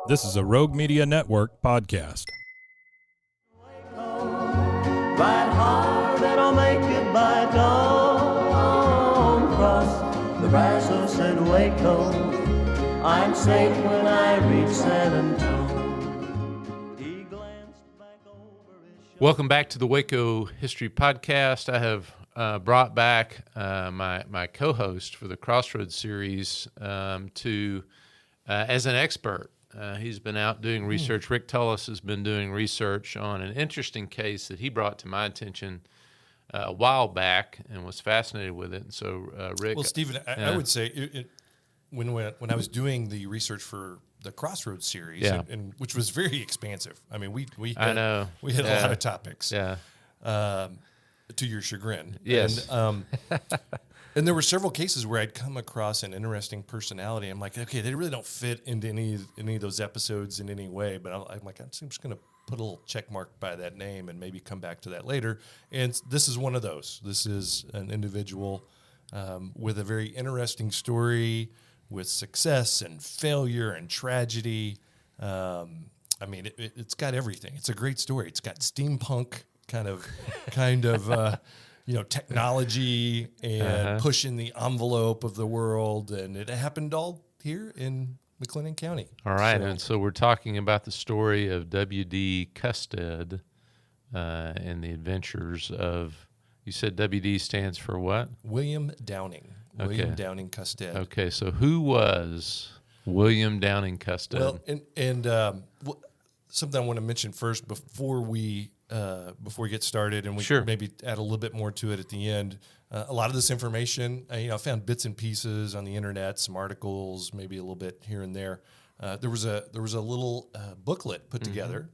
This is a Rogue Media Network podcast. Ride hard and I'll make it by dawn. Cross the Brazos and Waco. I'm safe when I reach San Antonio. He glanced back over his shoulder. Welcome back to the Waco History Podcast. I have brought back my co-host for the Crossroads series as an expert. He's been out doing research. Rick Tullis has been doing research on an interesting case that he brought to my attention a while back and was fascinated with it. And so, Rick... Well, Stephen, I would say when I was doing the research for the Crossroads series, and which was very expansive. I mean, we had a lot of topics. Yeah. To your chagrin. Yes. And there were several cases where I'd come across an interesting personality. I'm like, okay, they really don't fit into any of those episodes in any way. But I'm like, I'm just going to put a little check mark by that name and maybe come back to that later. And this is one of those. This is an individual with a very interesting story, with success and failure and tragedy. I mean, it's got everything. It's a great story. It's got steampunk kind of technology and pushing the envelope of the world, and it happened all here in McLennan County. All right, and so we're talking about the story of WD Custead and the adventures of, you said WD stands for what? William Downing. William Downing Custead. Okay, so who was William Downing Custead? Well, and something I want to mention first before we get started, and we maybe add a little bit more to it at the end. A lot of this information, I found bits and pieces on the internet, some articles, maybe a little bit here and there. There was a little booklet put together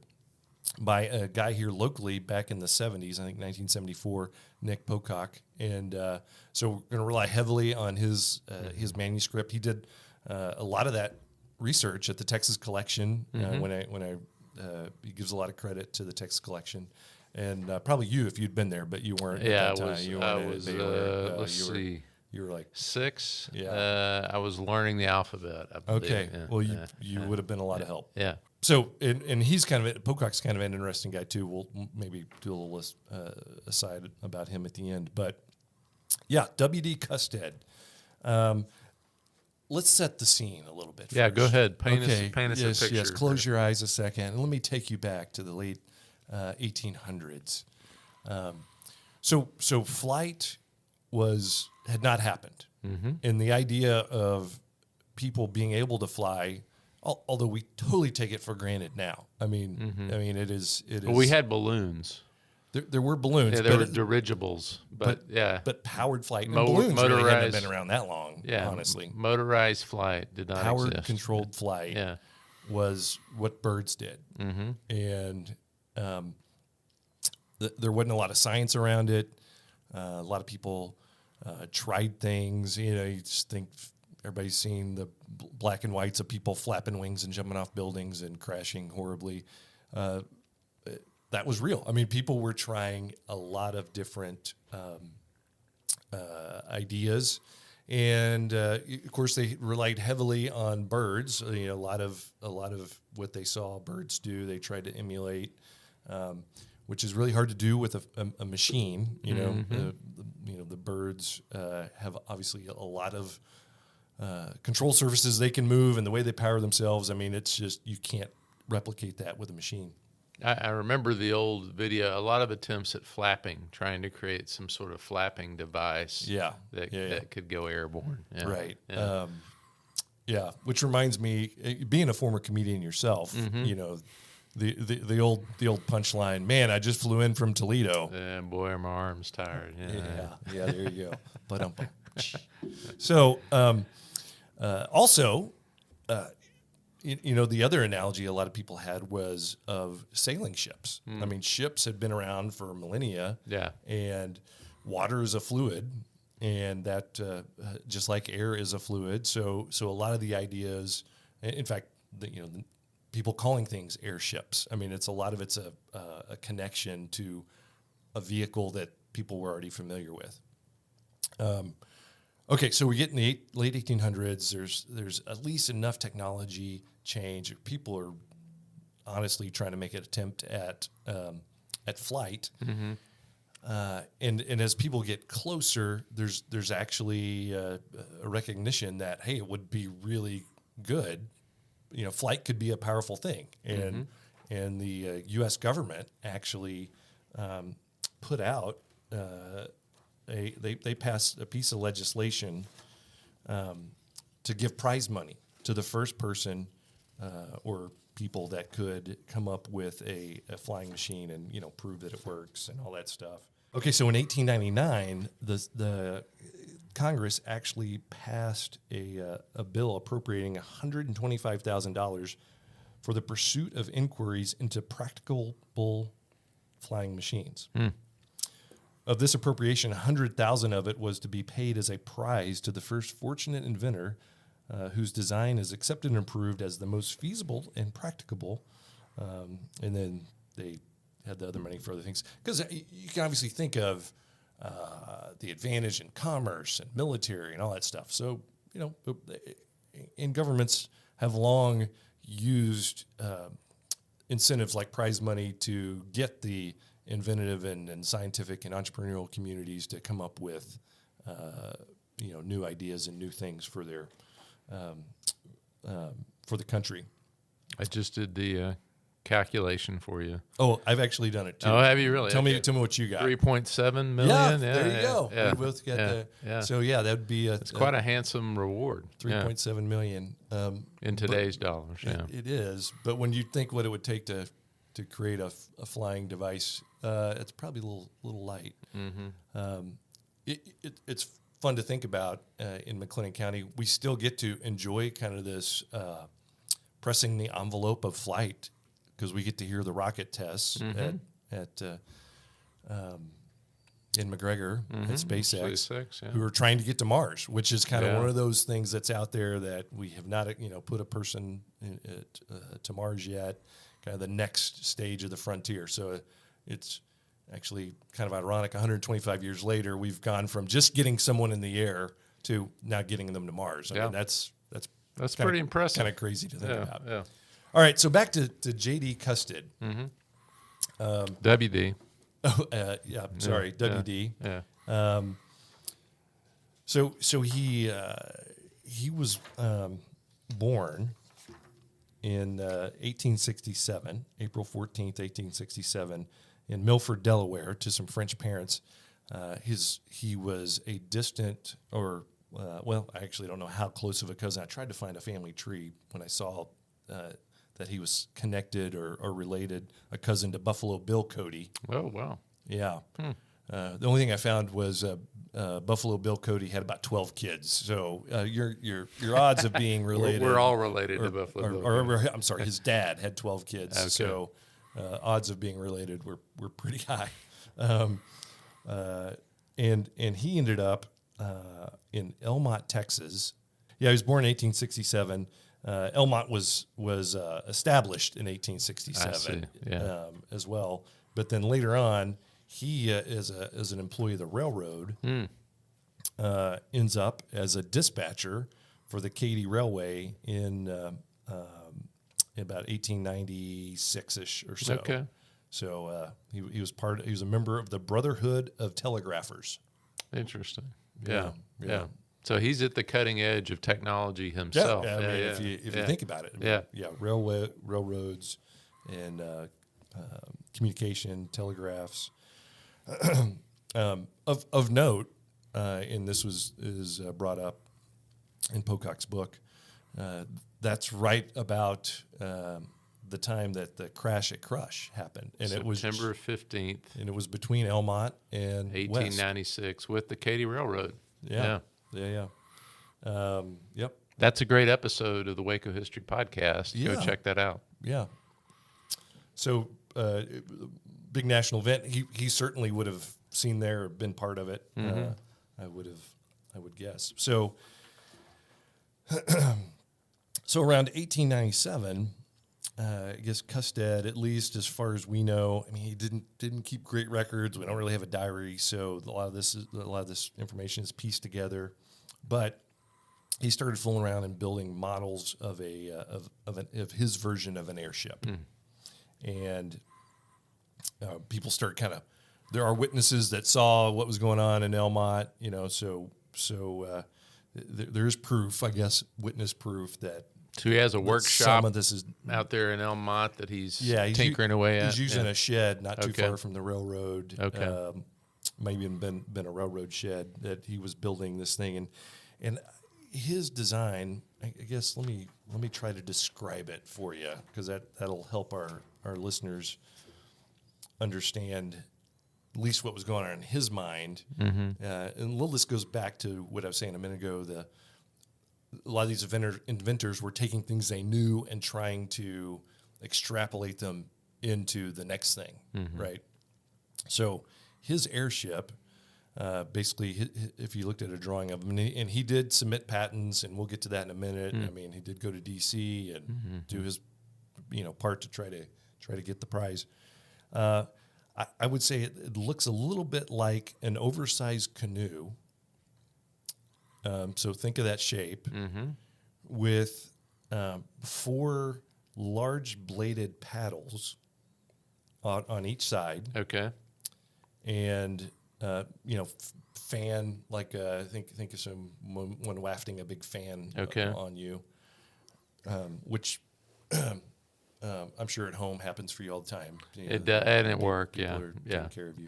by a guy here locally back in the 70s, I think 1974, Nick Pocock, and so we're going to rely heavily on his manuscript. He did a lot of that research at the Texas Collection. He gives a lot of credit to the Texas Collection, and probably you if you'd been there, but you weren't. Yeah, at that time. I was. You were like 6. Yeah, I was learning the alphabet. I believe. Okay, well, you would have been a lot of help. Yeah. So, and he's Pocock's kind of an interesting guy too. We'll maybe do a little aside about him at the end, but yeah, WD Custead. Let's set the scene a little bit. Yeah, first. Go ahead. Paint us a picture. Yes, close your eyes a second, and let me take you back to the late 1800s. So flight had not happened, and the idea of people being able to fly, although we totally take it for granted now. I mean, it is. Well, we had balloons. There were balloons. Yeah, there were dirigibles, but powered flight. And balloons motorized, really hadn't been around that long, honestly. Motorized flight did not exist. Powered controlled flight was what birds did. And there wasn't a lot of science around it. A lot of people tried things. You just think everybody's seen the black and whites of people flapping wings and jumping off buildings and crashing horribly. That was real. I mean, people were trying a lot of different ideas, and of course, they relied heavily on birds. A lot of what they saw birds do, they tried to emulate, which is really hard to do with a machine. The birds have obviously a lot of control surfaces they can move, and the way they power themselves. I mean, it's just you can't replicate that with a machine. I remember the old video, a lot of attempts at flapping, trying to create some sort of flapping device that could go airborne. Yeah. Right. Yeah. Which reminds me, being a former comedian yourself, the old punchline, man, I just flew in from Toledo. Yeah, boy, are my arms tired. Yeah, there you go. So, also, the other analogy a lot of people had was of sailing ships. I mean, ships had been around for millennia. Yeah. And water is a fluid, and that just like air is a fluid. So a lot of the ideas, in fact, the people calling things airships. I mean, a lot of it's a connection to a vehicle that people were already familiar with. Okay, so we get in the late 1800s. There's at least enough technology change. People are honestly trying to make an attempt at flight. Mm-hmm. And as people get closer, there's actually a recognition that, hey, it would be really good. Flight could be a powerful thing, and the U.S. government actually put out they passed a piece of legislation to give prize money to the first person or people that could come up with a flying machine and prove that it works and all that stuff. Okay, so in 1899, the Congress actually passed a bill appropriating $125,000 for the pursuit of inquiries into practicable flying machines. Of this appropriation, $100,000 of it was to be paid as a prize to the first fortunate inventor whose design is accepted and approved as the most feasible and practicable. And then they had the other money for other things. Because you can obviously think of the advantage in commerce and military and all that stuff. So, and governments have long used incentives like prize money to get the inventive and scientific and entrepreneurial communities to come up with, new ideas and new things for their for the country. I just did the calculation for you. Oh, I've actually done it too. Oh, have you really? Tell me what you got. 3.7 million. Yeah, there you go. Yeah, we both got the. Yeah. So yeah, that would be it's quite a handsome reward. 3.7 million in today's dollars. Yeah, it is. But when you think what it would take to create a flying device, it's probably a little light. Mm-hmm. It's fun to think about in McLennan County. We still get to enjoy kind of this pressing the envelope of flight because we get to hear the rocket tests at in McGregor at SpaceX who are trying to get to Mars, which is kind of one of those things that's out there that we have not put a person to Mars yet. Kind of the next stage of the frontier. So it's actually kind of ironic. 125 years later, we've gone from just getting someone in the air to now getting them to Mars. I mean, that's pretty impressive. Kind of crazy to think about. Yeah. All right, so back to JD Custead. WD. WD. Yeah. So he was born in 1867, April 14th, 1867, in Milford, Delaware, to some French parents. He was a distant, I actually don't know how close of a cousin. I tried to find a family tree when I saw that he was connected or related, a cousin to Buffalo Bill Cody. Oh, wow. Yeah. The only thing I found was Buffalo Bill Cody had about 12 kids. So your odds of being related. We're all related to Buffalo Bill Cody. I'm sorry, his dad had 12 kids. Okay. So odds of being related were pretty high. And he ended up in Elmont, Texas. Yeah, he was born in 1867. Elmont was established in 1867 as well. But then later on, he, as an employee of the railroad, ends up as a dispatcher for the Katy Railway in about 1896-ish or so. Okay. So he was a member of the Brotherhood of Telegraphers. Interesting. Yeah. So he's at the cutting edge of technology himself. Yeah. I mean, if you think about it. Railroads and communication, telegraphs. Of note, and this is brought up in Pocock's book, that's right about the time that the crash at Crush happened. And September 15th. And it was between Elmont and 1896 West. with the Katy Railroad. Yeah. Yep. That's a great episode of the Waco History Podcast. Yeah. Go check that out. Yeah. So, big national event. He certainly would have seen there or been part of it. I would guess. So around 1897, I guess Custead, at least as far as we know, I mean, he didn't keep great records. We don't really have a diary, so a lot of this information is pieced together But he started fooling around and building models of of his version of an airship, and people start kind of. There are witnesses that saw what was going on in Elmont, so there is proof, I guess, witness proof that. So he has a workshop some of this is out there in Elmont that he's tinkering away at. He's using a shed not too Okay. far from the railroad. Okay. Maybe even been a railroad shed that he was building this thing, and his design. I guess let me try to describe it for you, because that'll help our listeners understand at least what was going on in his mind. And a little this goes back to what I was saying a minute ago. A lot of these inventors were taking things they knew and trying to extrapolate them into the next thing, right? So his airship, basically, if you looked at a drawing of him, and he did submit patents, and we'll get to that in a minute. I mean, he did go to D.C. and do his, part to try to get the prize. I would say it looks a little bit like an oversized canoe. So think of that shape with 4 large bladed paddles on each side. Okay. And, fan, like think of when wafting a big fan on you, which I'm sure at home happens for you all the time. It does, and at work, people yeah. are taking care of you.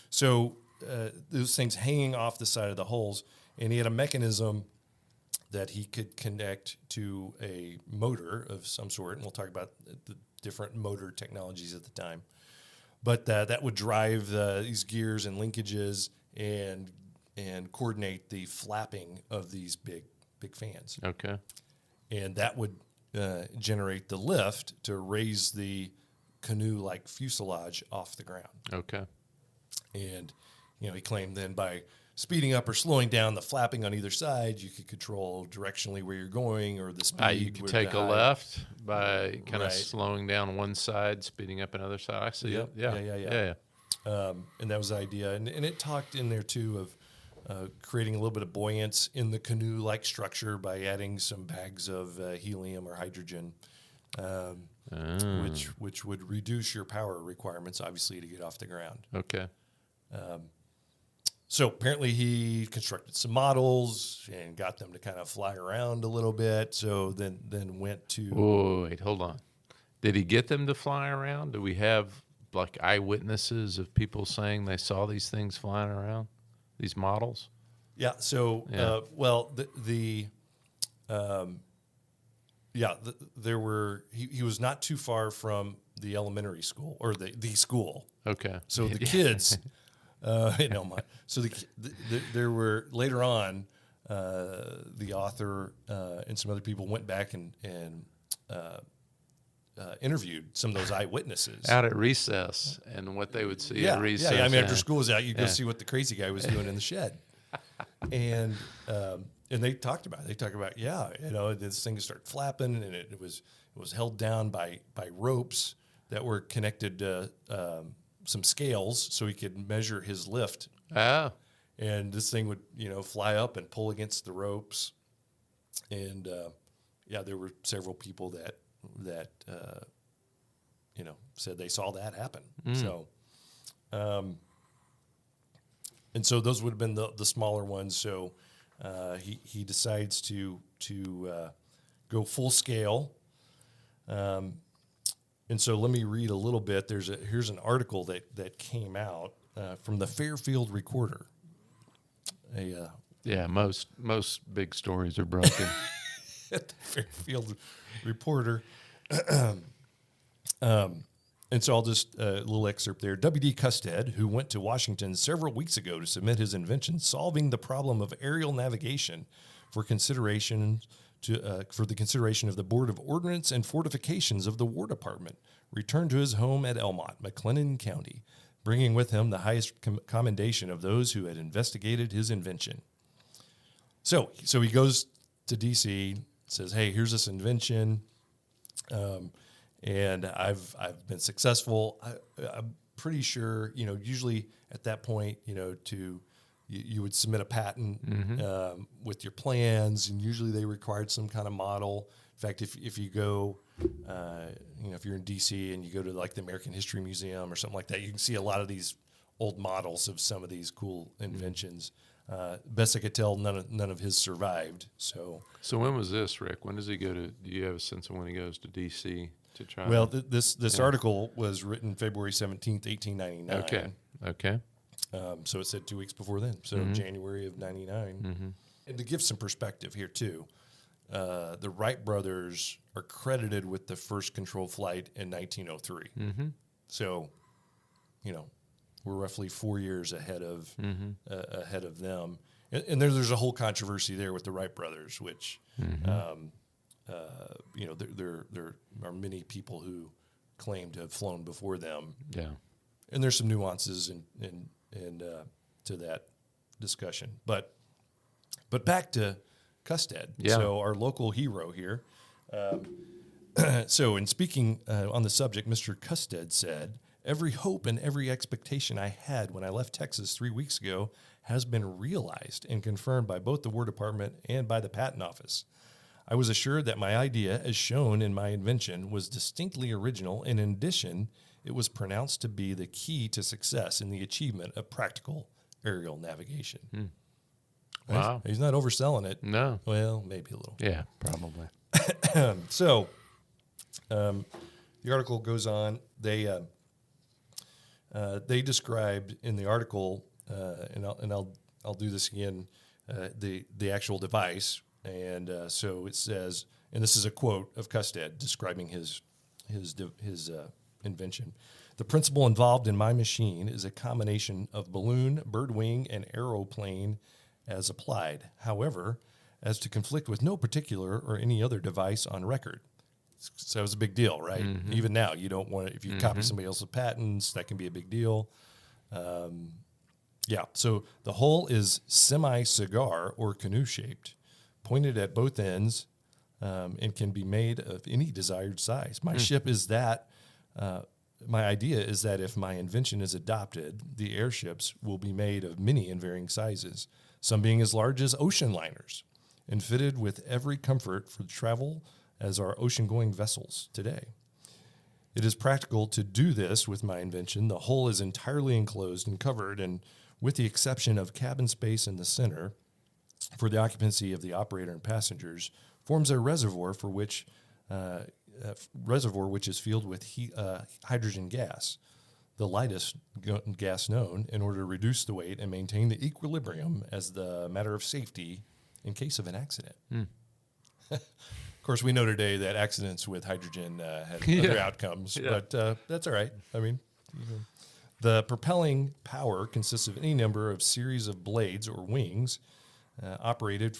So those things hanging off the side of the hulls, and he had a mechanism that he could connect to a motor of some sort, and we'll talk about the different motor technologies at the time. But that would drive these gears and linkages and coordinate the flapping of these big fans. Okay. And that would generate the lift to raise the canoe-like fuselage off the ground. Okay. And, he claimed then by speeding up or slowing down the flapping on either side, you could control directionally where you're going or the speed. You could take a left by kind of slowing down one side, speeding up another side. I see it. Yeah. And that was the idea. And it talked in there, too, of creating a little bit of buoyance in the canoe-like structure by adding some bags of helium or hydrogen, which would reduce your power requirements, obviously, to get off the ground. Okay. So apparently he constructed some models and got them to kind of fly around a little bit. So then went to... Oh, wait, hold on. Did he get them to fly around? Do we have like eyewitnesses of people saying they saw these things flying around, these models? Yeah. So, there were. He was not too far from the elementary school or the school. Okay. So the kids in Elmont. So there were later on. The author and some other people went back and interviewed some of those eyewitnesses out at recess and what they would see at recess. Yeah. I mean, after school was out, you go see what the crazy guy was doing in the shed, and they talked about it. They talked about this thing started flapping, and it was held down by ropes that were connected to some scales, so he could measure his lift. Oh. And this thing would, fly up and pull against the ropes. And, there were several people that said they saw that happen. So, and so those would have been the smaller ones. So he decides to go full scale. And so let me read a little bit. Here's an article that came out from the Fairfield Recorder. Most big stories are broken. At the Fairfield Reporter. And so I'll just a little excerpt there. WD Custead, who went to Washington several weeks ago to submit his invention solving the problem of aerial navigation for the consideration of the Board of Ordnance and Fortifications of the War Department, returned to his home at Elmont, McLennan County, bringing with him the highest commendation of those who had investigated his invention. So he goes to D.C., says, "Hey, here's this invention, and I've been successful." I'm pretty sure, usually at that point, to you would submit a patent with your plans, and usually they required some kind of model. In fact, if you go, if you're in D.C. and you go to like the American History Museum or something like that, you can see a lot of these old models of some of these cool inventions. Best I could tell, none of his survived. So when was this, Rick? When does he go to? Do you have a sense of when he goes to D.C. to try? Well, this article was written February 17th, 1899. Okay. So it said 2 weeks before then. So January of 99. And to give some perspective here too, the Wright brothers are credited with the first controlled flight in 1903. So, we're roughly 4 years ahead of them. And there's a whole controversy there with the Wright brothers, which, there are many people who claim to have flown before them. Yeah. And there's some nuances in to that discussion. But back to Custead. Yeah. So our local hero here. So in speaking on the subject, Mr. Custead said, "Every hope and every expectation I had when I left Texas 3 weeks ago has been realized and confirmed by both the War Department and by the Patent Office. I was assured that my idea, as shown in my invention, was distinctly original, and in addition, it was pronounced to be the key to success in the achievement of practical aerial navigation." Wow. He's not overselling it. No. Well, maybe a little. Yeah, probably. So, the article goes on. They described in the article, and I'll do this again, the actual device. And so it says, and this is a quote of Custead describing his invention. "The principle involved in my machine is a combination of balloon, bird wing, and aeroplane as applied. However, as to conflict with no particular or any other device on record." So it was a big deal, right? Even now, you don't want to, if you copy somebody else's patents, that can be a big deal. So the hull is semi-cigar or canoe shaped, pointed at both ends, and can be made of any desired size. My ship is that, my idea is that if my invention is adopted, the airships will be made of many and varying sizes, some being as large as ocean liners, and fitted with every comfort for travel as are ocean-going vessels today. It is practical to do this with my invention. The hull is entirely enclosed and covered, and with the exception of cabin space in the center for the occupancy of the operator and passengers, forms a reservoir which is filled with hydrogen gas, the lightest gas known, in order to reduce the weight and maintain the equilibrium as the matter of safety in case of an accident. Of course, we know today that accidents with hydrogen have other outcomes, but that's all right. I mean, the propelling power consists of any number of series of blades or wings operated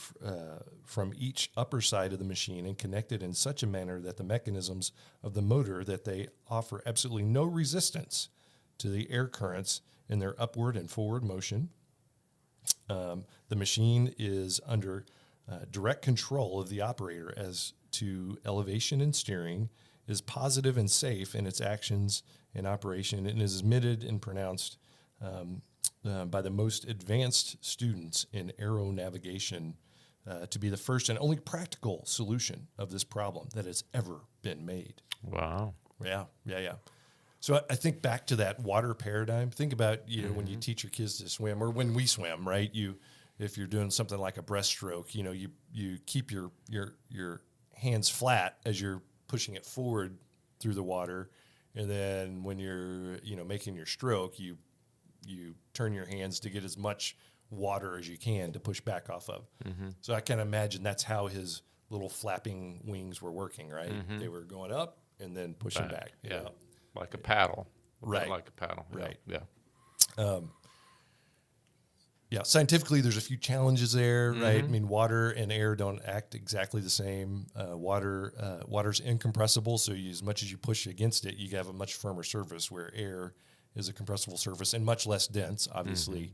from each upper side of the machine and connected in such a manner that the mechanisms of the motor that they offer absolutely no resistance to the air currents in their upward and forward motion. The machine is under direct control of the operator as to elevation and steering, is positive and safe in its actions and operation, and is admitted and pronounced by the most advanced students in aeronavigation to be the first and only practical solution of this problem that has ever been made. Wow. Yeah. So I think back to that water paradigm. Think about, when you teach your kids to swim, or when we swim, right? If you're doing something like a breaststroke, you keep your hands flat as you're pushing it forward through the water, and then when you're making your stroke, you turn your hands to get as much water as you can to push back off of. So I can imagine that's how his little flapping wings were working, right? They were going up and then pushing back. Yeah. Like a paddle. Right. Like a paddle. Right. Yeah. Scientifically, there's a few challenges there, right? I mean, water and air don't act exactly the same. Water's incompressible, so as much as you push against it, you have a much firmer surface, where air is a compressible surface and much less dense, obviously.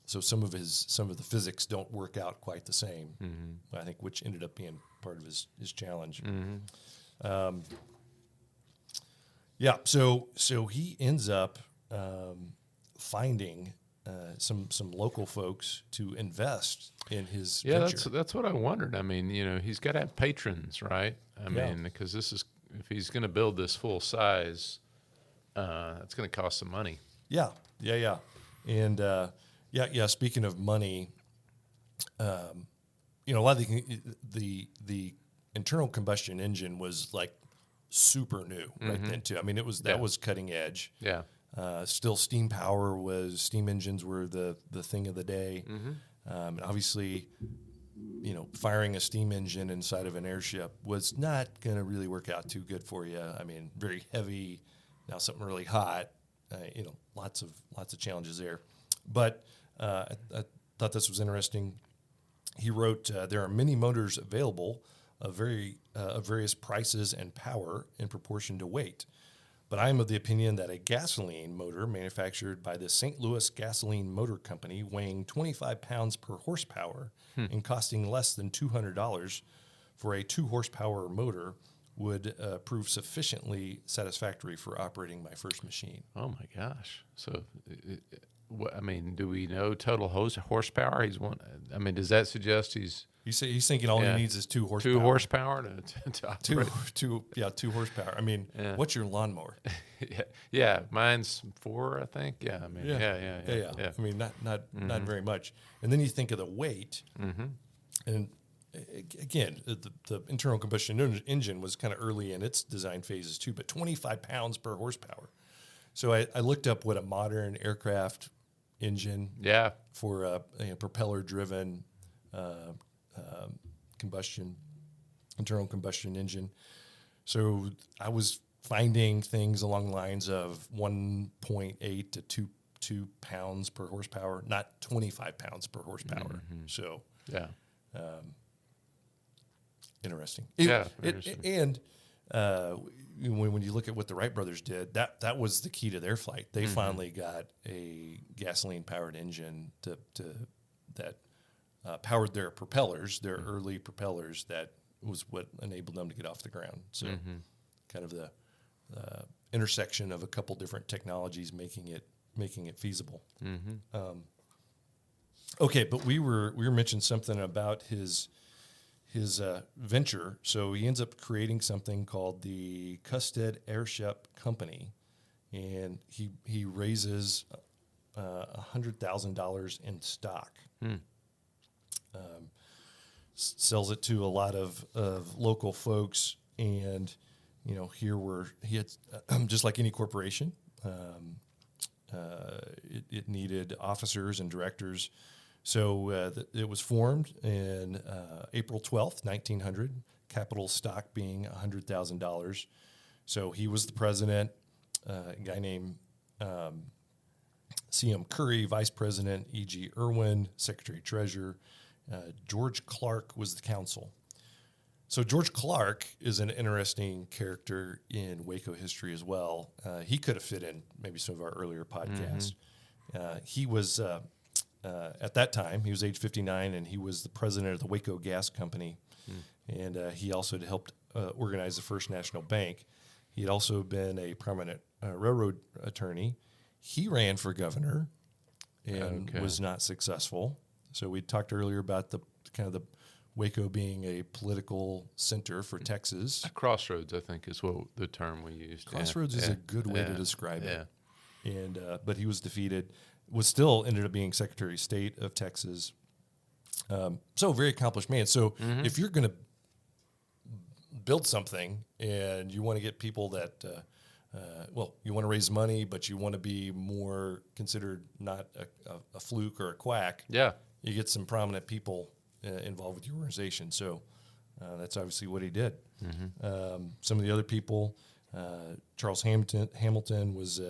So some of the physics don't work out quite the same, I think, which ended up being part of his challenge. So he ends up finding some local folks to invest in his venture. That's what I wondered. I mean, he's got to have patrons, right? I mean, because if he's going to build this full size, it's going to cost some money. Yeah. And speaking of money, a lot of the internal combustion engine was like super new right then too. I mean, that was cutting edge. Yeah. Still, steam engines were the thing of the day. And obviously, firing a steam engine inside of an airship was not going to really work out too good for you. I mean, very heavy. Now something really hot. Lots of challenges there. But I thought this was interesting. He wrote, there are many motors available of various prices and power in proportion to weight. But I am of the opinion that a gasoline motor manufactured by the St. Louis Gasoline Motor Company, weighing 25 pounds per horsepower and costing less than $200 for a 2-horsepower motor, would prove sufficiently satisfactory for operating my first machine. Oh my gosh! So, do we know total horsepower? Does that suggest he's thinking all he needs is 2 horsepower. 2 horsepower to operate. 2 horsepower. I mean, what's your lawnmower? yeah, mine's 4, I think. Yeah, I mean, yeah. I mean, not very much. And then you think of the weight, and again, the internal combustion engine was kind of early in its design phases too, but 25 pounds per horsepower. So I looked up what a modern aircraft engine for a propeller-driven internal combustion engine. So I was finding things along the lines of 1.8 to 2 pounds per horsepower, not 25 pounds per horsepower. So interesting. And when you look at what the Wright brothers did, that was the key to their flight. They finally got a gasoline-powered engine that powered their propellers, their early propellers. That was what enabled them to get off the ground. So kind of the intersection of a couple different technologies making it feasible. Okay, but we were mentioning something about his venture. So he ends up creating something called the Custead Airship Company, and he raises $100,000 in stock. Sells it to a lot of local folks, and he had just like any corporation, it needed officers and directors. So it was formed in April 12th, 1900, capital stock being $100,000. So he was the president, a guy named C.M. Curry, vice president, E.G. Irwin, secretary-treasurer. George Clark was the counsel. So George Clark is an interesting character in Waco history as well. He could have fit in maybe some of our earlier podcasts. He was... at that time, he was age 59, and he was the president of the Waco Gas Company, and he also had helped organize the First National Bank. He had also been a prominent railroad attorney. He ran for governor and was not successful. So we talked earlier about the Waco being a political center for Texas. A crossroads, I think, is what the term we used. Crossroads is a good way to describe it. And but he was defeated. Was still ended up being Secretary of State of Texas. So very accomplished man. So if you're going to build something and you want to get people that, you want to raise money, but you want to be more considered not a fluke or a quack. Yeah. You get some prominent people involved with your organization. So that's obviously what he did. Some of the other people, Charles Hamilton was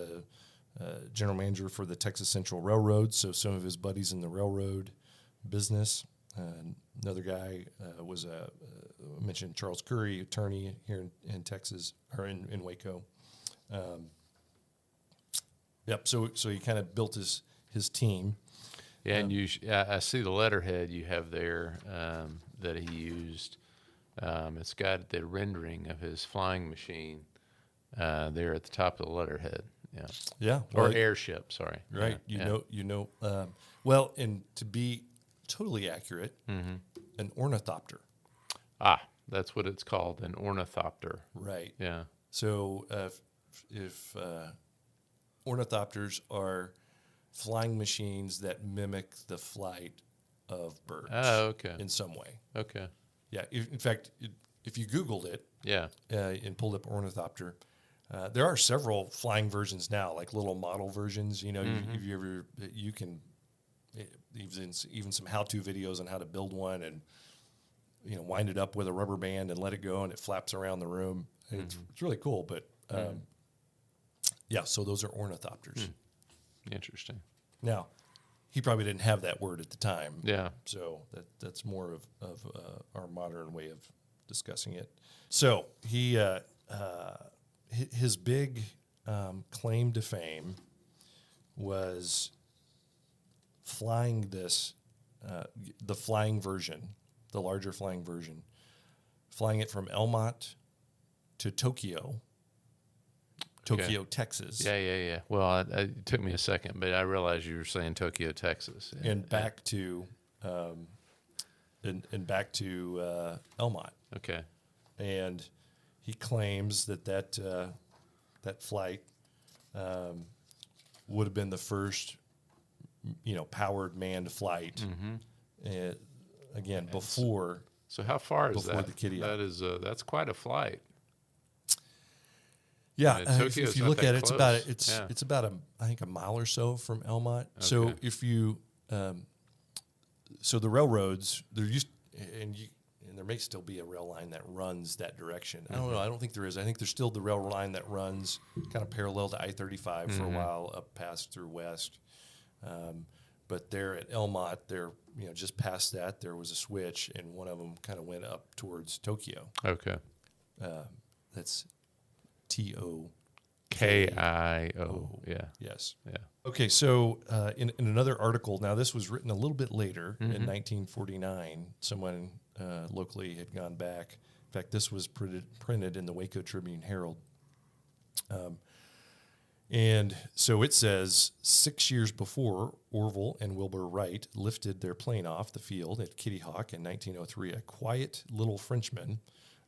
general manager for the Texas Central Railroad, so some of his buddies in the railroad business. Another guy was I mentioned Charles Curry, attorney here in Texas, or in Waco. So he kind of built his team. Yeah, and I see the letterhead you have there that he used. It's got the rendering of his flying machine there at the top of the letterhead. Yeah. Or airship, sorry. Right. Well, and to be totally accurate, an ornithopter. That's what it's called, an ornithopter. Right. Yeah. So if ornithopters are flying machines that mimic the flight of birds. Oh, okay. In some way. Okay. Yeah. In fact, if you Googled it, Yeah. And pulled up ornithopter, there are several flying versions now, like little model versions. You can even some how-to videos on how to build one, and wind it up with a rubber band and let it go, and it flaps around the room. It's really cool. But so those are ornithopters. Interesting. Now, he probably didn't have that word at the time. Yeah. So that's more of our modern way of discussing it. So he his big claim to fame was flying this the flying version, the larger flying version, flying it from Elmont to Tokyo, Texas. Yeah. Well, it took me a second, but I realized you were saying Tokyo, Texas, and back to back to Elmont. Okay. And he claims that flight would have been the first, powered manned flight. Again, before. So how far is that? The Kitty That is that's quite a flight. Yeah, if you look at it, close. it's about I think a mile or so from Elmont. Okay. So if you so the railroads, and there may still be a rail line that runs that direction. I don't know. I don't think there is. I think there's still the rail line that runs kind of parallel to I-35 for a while up past through west. But there at Elmont, just past that, there was a switch, and one of them kind of went up towards Tokyo. Okay. That's Tokyo. Yeah. Yes. Yeah. Okay, so in another article, now this was written a little bit later in 1949. Someone locally had gone back. In fact, this was printed in the Waco Tribune-Herald. And so it says, 6 years before Orville and Wilbur Wright lifted their plane off the field at Kitty Hawk in 1903, a quiet little Frenchman,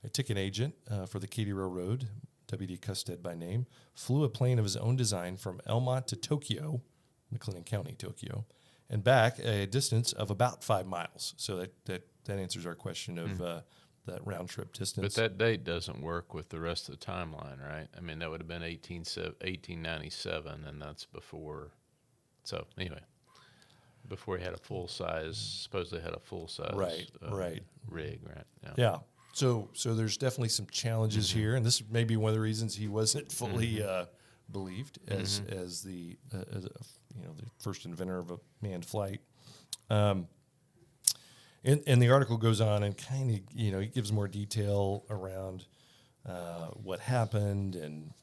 a ticket agent for the Katy Railroad, WD Custead by name, flew a plane of his own design from Elmont to Tokyo, McLennan County, Tokyo, and back a distance of about 5 miles. So that answers our question of that round trip distance. But that date doesn't work with the rest of the timeline, right? I mean, that would have been 1897, and that's before. So anyway, before he had a full size, supposedly had a full size rig, right? Yeah. So there's definitely some challenges here, and this may be one of the reasons he wasn't fully believed as the the first inventor of a manned flight. And the article goes on and kind of he gives more detail around what happened and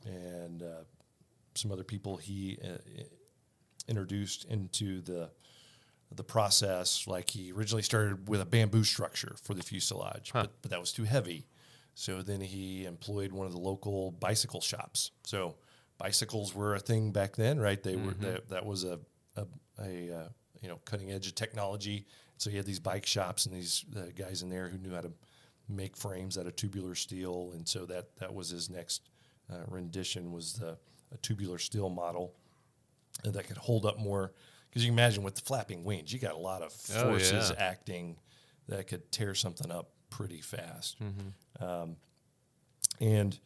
some other people he introduced into the process. Like, he originally started with a bamboo structure for the fuselage, but that was too heavy. So then he employed one of the local bicycle shops. So bicycles were a thing back then, right? They were that was a cutting edge of technology. So he had these bike shops and these guys in there who knew how to make frames out of tubular steel, and so that was his next rendition, was a tubular steel model that could hold up more. Because you can imagine with the flapping wings, you got a lot of forces acting that could tear something up pretty fast. And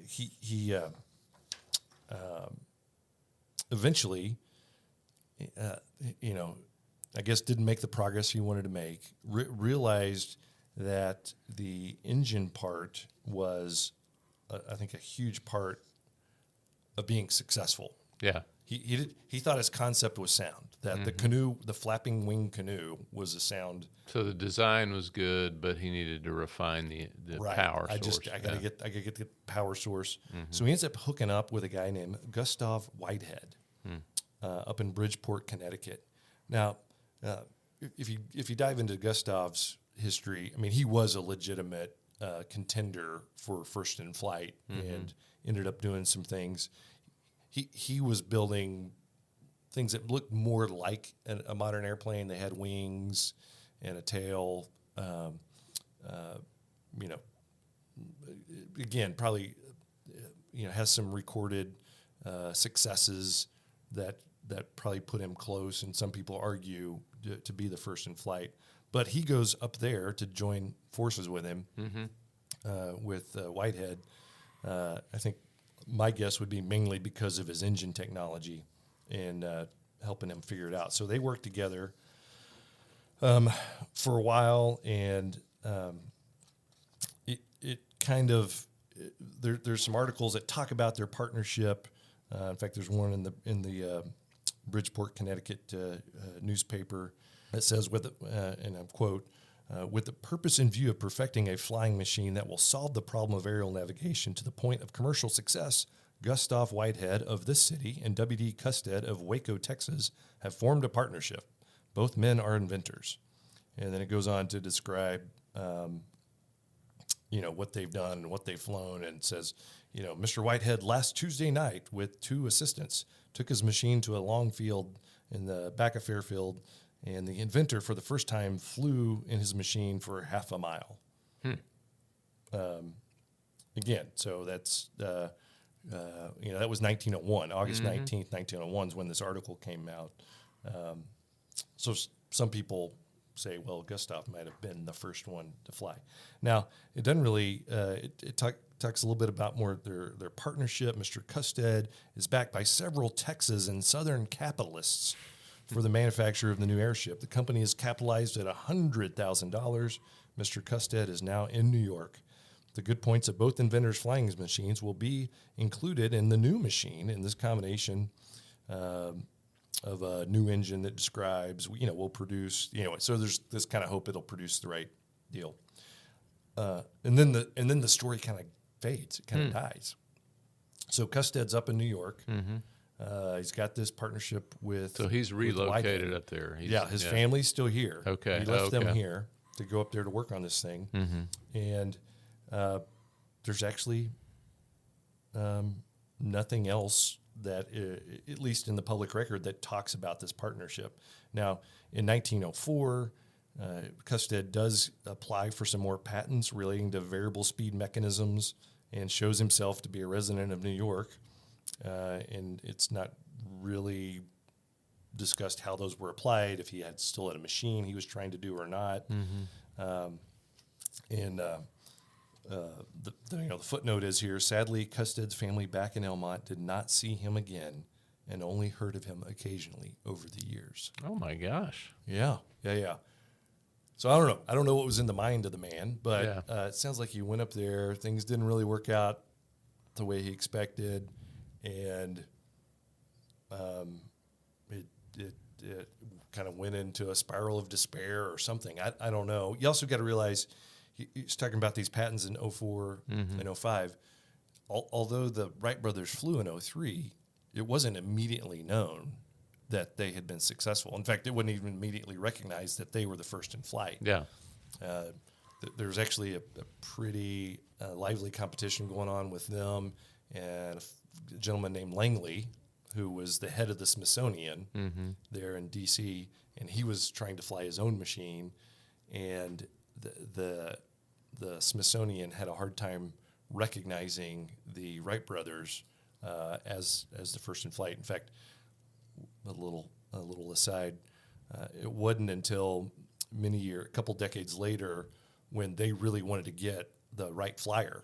he eventually, I guess didn't make the progress he wanted to make, realized that the engine part was, I think, a huge part of being successful. Yeah. He thought his concept was sound, that the canoe, the flapping wing canoe, was a sound. So the design was good, but he needed to refine the power source. I gotta get the power source. So he ends up hooking up with a guy named Gustav Whitehead up in Bridgeport, Connecticut. Now, if you dive into Gustav's history, I mean, he was a legitimate contender for first in flight and ended up doing some things. he was building things that looked more like a modern airplane. They had wings and a tail. Again, probably has some recorded successes that probably put him close, and some people argue to be the first in flight. But he goes up there to join forces with him, with Whitehead. I think my guess would be mainly because of his engine technology and helping him figure it out. So they worked together for a while, and it kind of there's some articles that talk about their partnership. In fact, there's one in the Bridgeport, Connecticut newspaper that says, and I'm quote, with the purpose in view of perfecting a flying machine that will solve the problem of aerial navigation to the point of commercial success, Gustav Whitehead of this city and WD Custead of Waco, Texas, have formed a partnership. Both men are inventors. And then it goes on to describe, what they've done and what they've flown, and says, Mr. Whitehead last Tuesday night with 2 assistants took his machine to a long field in the back of Fairfield, and the inventor for the first time flew in his machine for half a mile. Again, so that's, that was 1901, August 19th, 1901 is when this article came out. So some people say, well, Gustav might have been the first one to fly. Now, it doesn't really, it talks a little bit about more their partnership. Mr. Custead is backed by several Texas and Southern capitalists for the manufacture of the new airship. The company is capitalized at $100,000. Mr. Custead is now in New York. The good points of both inventors' flying machines will be included in the new machine in this combination of a new engine that describes, will produce, so there's this kind of hope it'll produce the right deal. And then the story kind of fades, it kind of dies. So Custead's up in New York. He's got this partnership with. So he's relocated up there. His family's still here. Okay. He left them here to go up there to work on this thing. And there's actually nothing else that, at least in the public record, that talks about this partnership. Now, in 1904, Custead does apply for some more patents relating to variable speed mechanisms and shows himself to be a resident of New York. And it's not really discussed how those were applied, if he still had a machine he was trying to do or not. The footnote is here: sadly, Custead's family back in Elmont did not see him again and only heard of him occasionally over the years. Oh my gosh. Yeah. So I don't know. I don't know what was in the mind of the man, but it sounds like he went up there. Things didn't really work out the way he expected, and it kind of went into a spiral of despair or something. I don't know. You also got to realize he's talking about these patents in 04 and 05. Although the Wright brothers flew in 03, it wasn't immediately known that they had been successful. In fact, it wasn't even immediately recognized that they were the first in flight. Yeah. There was actually a pretty lively competition going on with them and a gentleman named Langley, who was the head of the Smithsonian there in D.C., and he was trying to fly his own machine, and the Smithsonian had a hard time recognizing the Wright brothers as the first in flight. In fact, a little aside, it wasn't until a couple decades later, when they really wanted to get the Wright Flyer,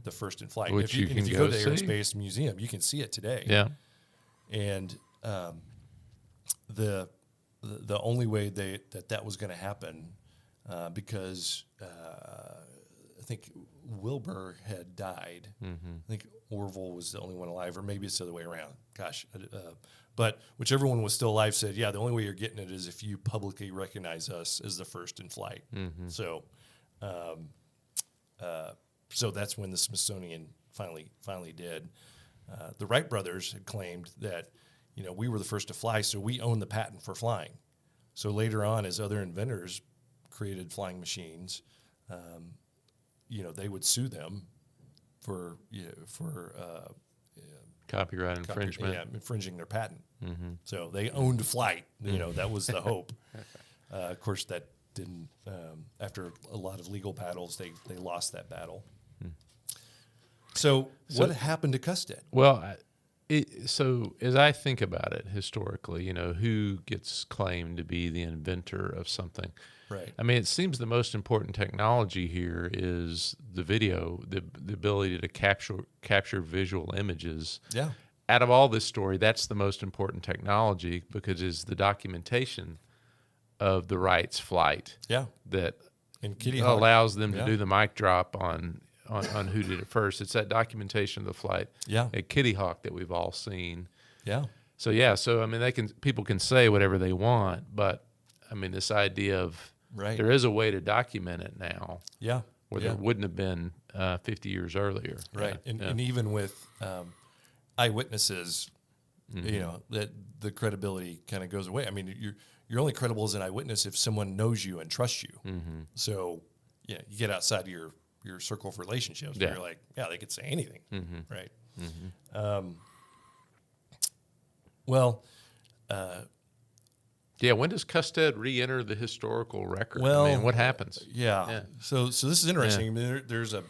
the first in flight. Which if you go to the see. Aerospace Museum, you can see it today. Yeah. And the only way that was going to happen, because I think Wilbur had died. I think Orville was the only one alive, or maybe it's the other way around. Gosh. But whichever one was still alive said, the only way you're getting it is if you publicly recognize us as the first in flight. So that's when the Smithsonian finally did. The Wright brothers had claimed that, we were the first to fly, so we own the patent for flying. So later on, as other inventors created flying machines, they would sue them for Copyright infringement. Infringing their patent. Mm-hmm. So they owned flight. That was the hope. Of course, that didn't. After a lot of legal battles, they lost that battle. So what happened to Custead? Well, so as I think about it historically, who gets claimed to be the inventor of something? Right. I mean, it seems the most important technology here is the video, the ability to capture visual images. Yeah. Out of all this story, that's the most important technology because it's the documentation of the Wright's flight. Yeah. That and Kitty Hawk allows them to do the mic drop on who did it first. It's that documentation of the flight at Kitty Hawk that we've all seen. Yeah. So I mean, people can say whatever they want, but I mean, this idea of there is a way to document it now. Yeah. Where there wouldn't have been 50 years earlier. Right. And even with eyewitnesses, that the credibility kind of goes away. I mean, you're only credible as an eyewitness if someone knows you and trusts you. Mm-hmm. So, you get outside of your circle of relationships. Where you're like, they could say anything. Mm-hmm. Right. Mm-hmm. When does Custead re-enter the historical record? Well, I mean, what happens? Yeah. So this is interesting. Yeah. I mean, there's a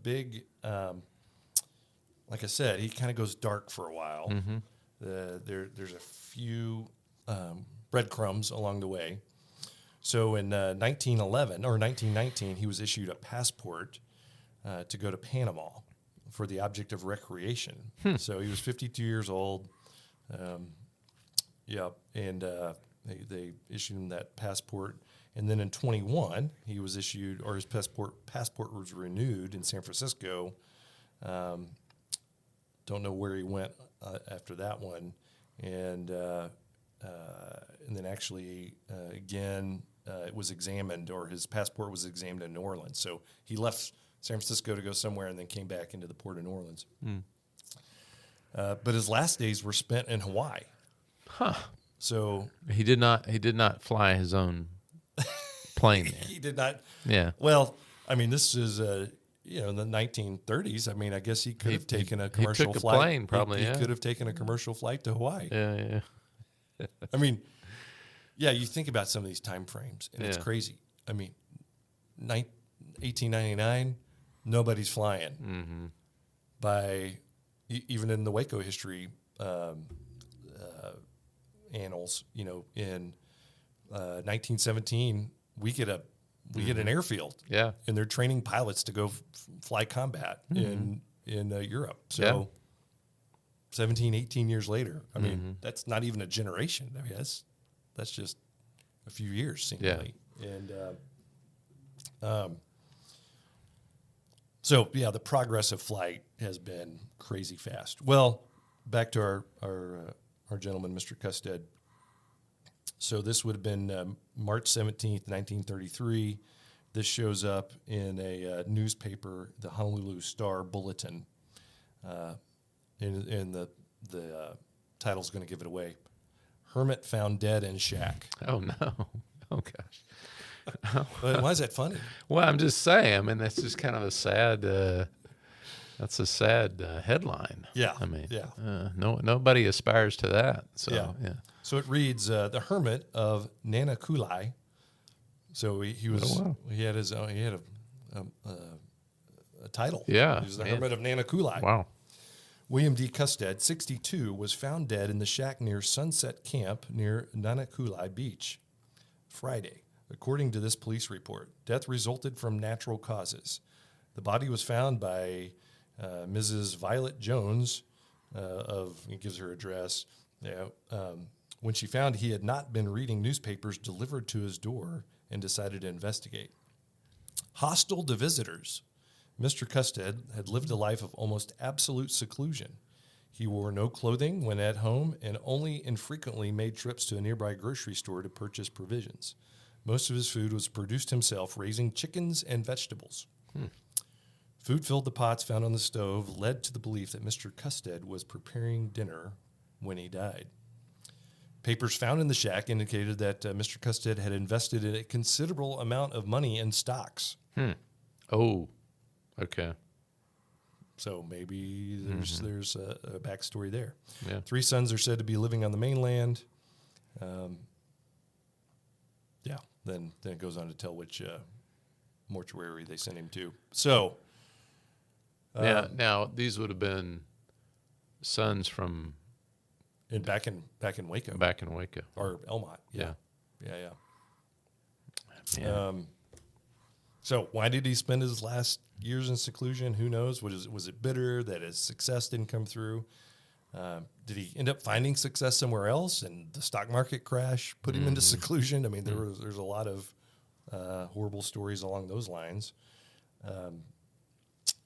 big, like I said, he kind of goes dark for a while. Mm-hmm. There's a few breadcrumbs along the way. So in 1911 or 1919, he was issued a passport to go to Panama for the object of recreation. So he was 52 years old. And they issued him that passport. And then in 21, he was issued, or his passport was renewed in San Francisco. Don't know where he went after that one. And then actually, again, it was examined, or his passport was examined in New Orleans. So he left San Francisco to go somewhere and then came back into the port of New Orleans. But his last days were spent in Hawaii. Huh. So he did not fly his own plane there. He did not. Yeah. Well, I mean, this is in the 1930s. I mean, I guess he could have taken a commercial flight. A plane, probably. He could have taken a commercial flight to Hawaii. Yeah. I mean, you think about some of these time frames, and it's crazy. I mean, 1899, nobody's flying. Mm-hmm. By even in the Waco history annals, in 1917, we get an airfield. Yeah, and they're training pilots to go fly combat in Europe. So 17, 18 years later, I mean, that's not even a generation. I mean, that's just a few years, seemingly. Yeah. And the progress of flight has been crazy fast. Well, back to our gentleman, Mr. Custead. So this would have been March 17th, 1933. This shows up in a newspaper, the Honolulu Star Bulletin. And the title's going to give it away. Hermit found dead in shack. Oh, no. Oh, gosh. Why is that funny? Well, I'm just saying. I mean, that's just kind of a sad. That's a sad headline. Yeah. I mean, yeah. Nobody aspires to that. So yeah. So it reads the Hermit of Nanakulai. So he was he had his own, he had a title. Yeah. He was the Hermit of Nanakulai. Wow. William D. Custead, 62, was found dead in the shack near Sunset Camp near Nanakulai Beach Friday. According to this police report, death resulted from natural causes. The body was found by Mrs. Violet Jones it gives her address. When she found he had not been reading newspapers delivered to his door and decided to investigate. Hostile to visitors, Mr. Custead had lived a life of almost absolute seclusion. He wore no clothing when at home and only infrequently made trips to a nearby grocery store to purchase provisions. Most of his food was produced himself, raising chickens and vegetables. Food filled the pots found on the stove led to the belief that Mr. Custead was preparing dinner when he died. Papers found in the shack indicated that Mr. Custead had invested in a considerable amount of money in stocks. Oh, okay. So maybe there's a backstory there. Yeah. 3 sons are said to be living on the mainland. Then it goes on to tell which mortuary they sent him to. So now these would have been sons from back in Waco. back in Waco. Or Elmont. Yeah. Yeah. So why did he spend his last years in seclusion? Who knows? Was it bitter that his success didn't come through? Did he end up finding success somewhere else and the stock market crash put him into seclusion? I mean, there's a lot of horrible stories along those lines.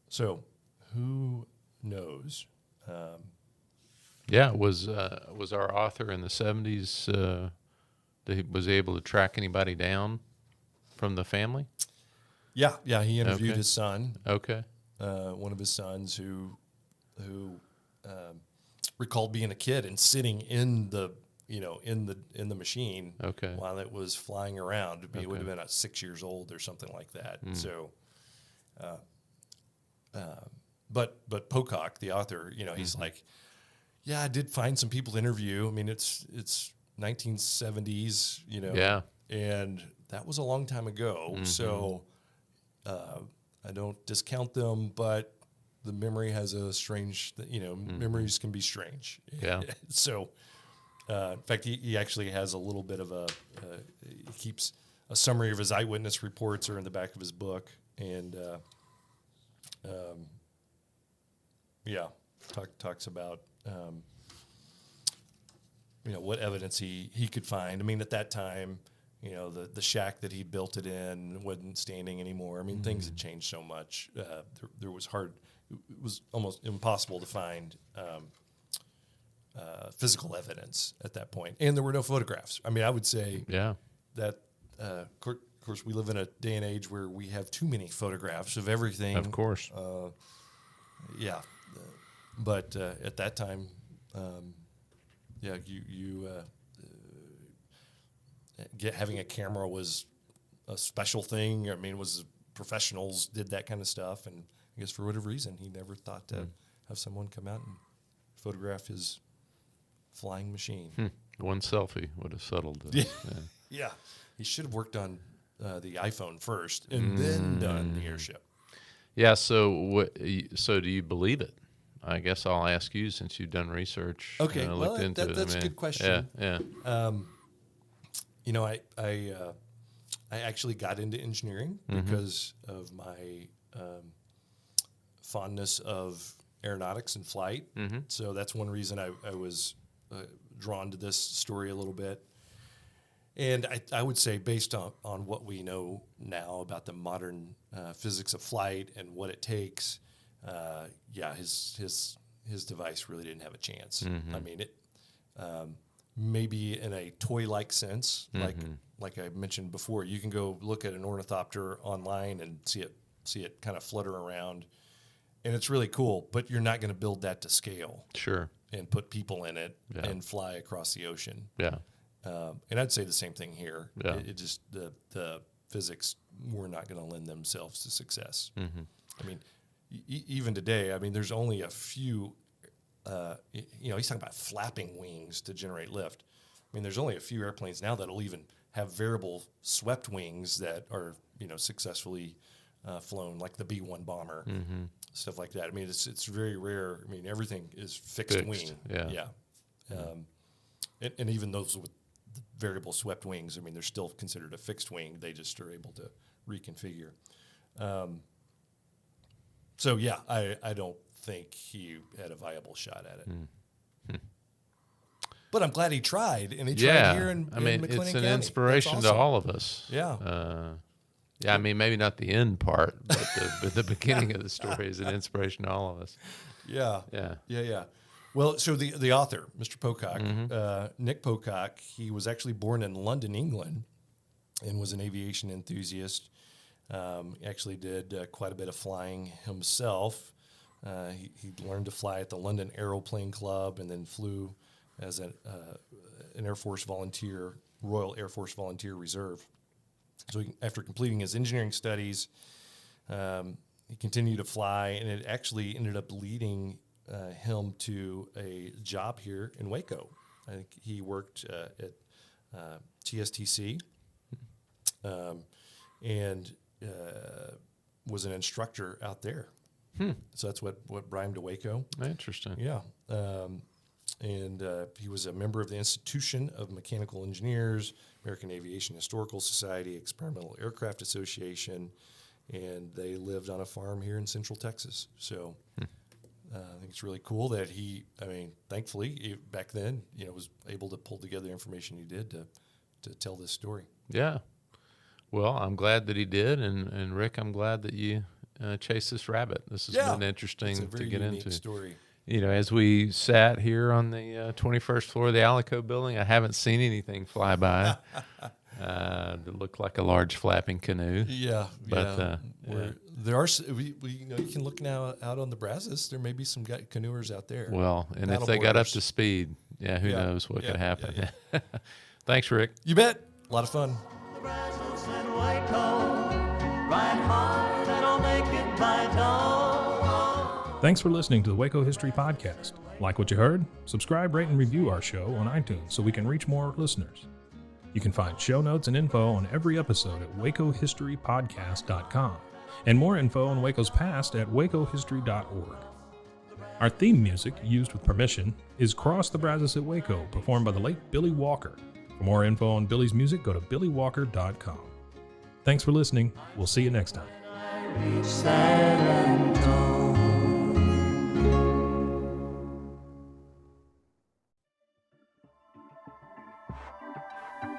So who knows? Was our author in the 70s, was able to track anybody down from the family? Yeah. He interviewed his son. Okay. One of his sons who recalled being a kid and sitting in the machine while it was flying around. He would have been 6 years old or something like that. So, but Pocock, the author, he's like, yeah, I did find some people to interview. I mean, it's 1970s, and that was a long time ago. So, I don't discount them, but the memory has a strange, memories can be strange. Yeah. So, in fact, he actually has a little bit of he keeps a summary of his eyewitness reports are in the back of his book. And, talks about, what evidence he could find. I mean, at that time, the shack that he built it in wasn't standing anymore. I mean, things had changed so much. It was almost impossible to find physical evidence at that point. And there were no photographs. I mean, I would say that, of course, we live in a day and age where we have too many photographs of everything. Of course. But at that time, having a camera was a special thing. I mean, professionals did that kind of stuff, and I guess for whatever reason, he never thought to have someone come out and photograph his flying machine. One selfie would have settled it. Yeah. He should have worked on the iPhone first and then done the airship. Yeah. So do you believe it? I guess I'll ask you since you've done research. Okay. Looked into it. That's a good question. Yeah. I actually got into engineering because of my fondness of aeronautics and flight. So that's one reason I was drawn to this story a little bit. And I would say, based on what we know now about the modern physics of flight and what it takes, his device really didn't have a chance. I mean, it maybe in a toy-like sense, like I mentioned before, you can go look at an ornithopter online and see it kind of flutter around, and it's really cool. But you're not going to build that to scale, Sure. and put people in it and fly across the ocean. Yeah. And I'd say the same thing here. Yeah. It just the physics were not going to lend themselves to success. I mean, even today, I mean, there's only a few. He's talking about flapping wings to generate lift. I mean, there's only a few airplanes now that'll even have variable swept wings that are successfully flown, like the B-1 bomber, stuff like that. I mean, it's very rare. I mean, everything is fixed wing. Yeah. And even those with variable swept wings, I mean, they're still considered a fixed wing. They just are able to reconfigure. I don't think he had a viable shot at it. But I'm glad he tried, and he tried here in McLennan it's an County. inspiration to all of us. Yeah. I mean, maybe not the end part, but the beginning of the story is an inspiration to all of us. Yeah. Well, so the author, Mr. Pocock, Nick Pocock, he was actually born in London, England, and was an aviation enthusiast. Actually did quite a bit of flying himself. He learned to fly at the London Aeroplane Club and then flew as an Air Force volunteer, Royal Air Force Volunteer Reserve. So after completing his engineering studies, he continued to fly, and it actually ended up leading him to a job here in Waco. I think he worked at TSTC and was an instructor out there. So that's what brought him to Waco. Interesting. Yeah. And he was a member of the Institution of Mechanical Engineers, American Aviation Historical Society, Experimental Aircraft Association, and they lived on a farm here in Central Texas. So I think it's really cool that thankfully, back then, was able to pull together the information he did to tell this story. Yeah. Well, I'm glad that he did, and Rick, I'm glad that you chased this rabbit. This has been interesting it's a very to get unique into. Story. As we sat here on the 21st floor of the Alico building, I haven't seen anything fly by that looked like a large flapping canoe. Yeah, but there are. You can look now out on the Brazos. There may be some canoers out there. Well, and if they got up to speed, who knows what could happen. Yeah. Thanks, Rick. You bet. A lot of fun. The Brazos and Waco, ride hard and I'll make it by dawn. Thanks for listening to the Waco History Podcast. Like what you heard? Subscribe, rate, and review our show on iTunes so we can reach more listeners. You can find show notes and info on every episode at wacohistorypodcast.com and more info on Waco's past at wacohistory.org. Our theme music, used with permission, is Cross the Brazos at Waco, performed by the late Billy Walker. For more info on Billy's music, go to billywalker.com. Thanks for listening. We'll see you next time.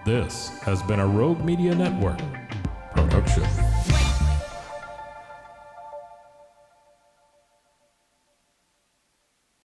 This has been a Rogue Media Network production.